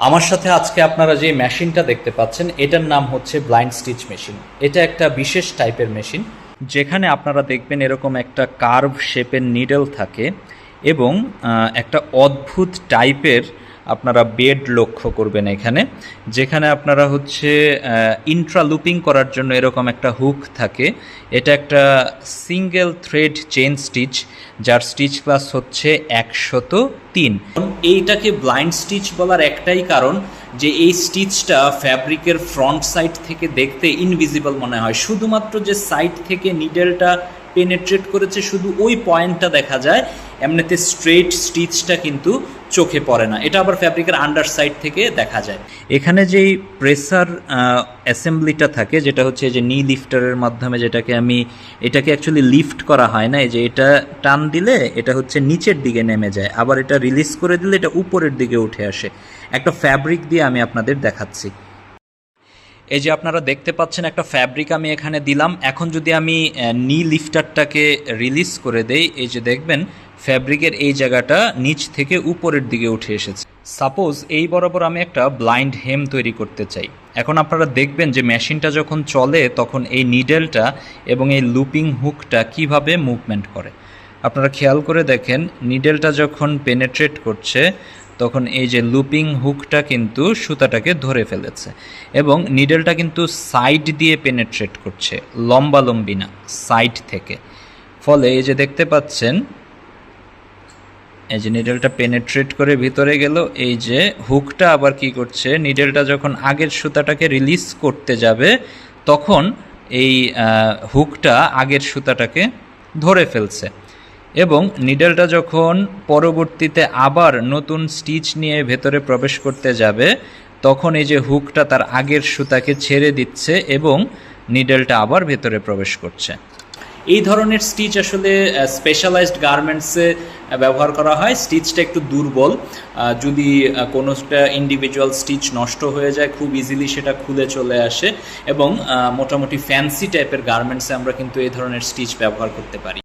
আমার সাথে আজকে আপনারা যে মেশিনটা দেখতে পাচ্ছেন এটার নাম হচ্ছে ব্লাইন্ড স্টিচ মেশিন। এটা একটা বিশেষ টাইপের মেশিন যেখানে আপনারা দেখবেন এরকম একটা কার্ভ শেপের নিডল থাকে এবং একটা অদ্ভুত টাইপের আপনারা বেড লক্ষ্য করবেন এখানে, যেখানে আপনারা হচ্ছে ইন্ট্রা লুপিং করার জন্য এরকম একটা হুক থাকে। এটা একটা সিঙ্গেল থ্রেড চেইন স্টিচ, যার স্টিচ ক্লাস হচ্ছে 103। এইটাকে ব্লাইন্ড স্টিচ বলার একটাই কারণ যে এই স্টিচটা ফ্যাব্রিকের ফ্রন্ট সাইড থেকে দেখতে ইনভিজিবল মনে হয়, শুধুমাত্র যে সাইড থেকে নিডেলটা পেনেট্রেট করেছে শুধু ওই পয়েন্টটা দেখা যায়, এমনিতে স্ট্রেট স্টিচটা কিন্তু চোখে পড়ে না। এটা আবার ফ্যাব্রিকের আন্ডার সাইড থেকে দেখা যায়। এখানে যেই প্রেসার অ্যাসেম্বলিটা থাকে, যেটা হচ্ছে যে নি লিফটারের মাধ্যমে, এটাকে অ্যাকচুয়ালি লিফট করা হয় না। এই যে এটা টান দিলে এটা হচ্ছে নিচের দিকে নেমে যায়, আবার এটা রিলিজ করে দিলে এটা উপরের দিকে উঠে আসে। একটা ফ্যাব্রিক দিয়ে আমি আপনাদের দেখাচ্ছি। এই যে আপনারা দেখতে পাচ্ছেন একটা ফ্যাব্রিক আমি এখানে দিলাম। এখন যদি আমি নি লিফটারটাকে রিলিজ করে দেই, এই যে দেখবেন ফ্যাব্রিকের এই জায়গাটা নিচ থেকে উপরের দিকে উঠে এসেছে। সাপোজ এই বরাবর আমি একটা ব্লাইন্ড হেম তৈরি করতে চাই। এখন আপনারা দেখবেন যে মেশিনটা যখন চলে তখন এই নিডেলটা এবং এই লুপিং হুকটা কিভাবে মুভমেন্ট করে। আপনারা খেয়াল করে দেখেন, নিডেলটা যখন পেনেট্রেট করছে তখন এই যে লুপিং হুকটা কিন্তু সুতাটাকে ধরে ফেলেছে এবং নিডেলটা কিন্তু সাইড দিয়ে পেনেট্রেট করছে, লম্বালম্বি না, সাইড থেকে। ফলে এই যে দেখতে পাচ্ছেন, এই যে নিডেলটা পেনেট্রেট করে ভিতরে গেল, এই যে হুকটা আবার কি করছে, নিডেলটা যখন আগের সুতাটাকে রিলিজ করতে যাবে তখন এই হুকটা আগের সুতাটাকে ধরে ফেলছে এবং নিডেলটা যখন পরবর্তীতে আবার নতুন স্টিচ নিয়ে ভেতরে প্রবেশ করতে যাবে তখন এই যে হুকটা তার আগের সুতাকে ছেড়ে দিচ্ছে এবং নিডেলটা আবার ভেতরে প্রবেশ করছে। এই ধরনের স্টিচ আসলে স্পেশালাইজড গার্মেন্টসে ব্যবহার করা হয়। স্টিচটা একটু দুর্বল, যদি কোনোটা ইন্ডিভিজুয়াল স্টিচ নষ্ট হয়ে যায় খুব ইজিলি সেটা খুলে চলে আসে এবং মোটামুটি ফ্যান্সি টাইপের গার্মেন্টসে আমরা কিন্তু এই ধরনের স্টিচ ব্যবহার করতে পারি।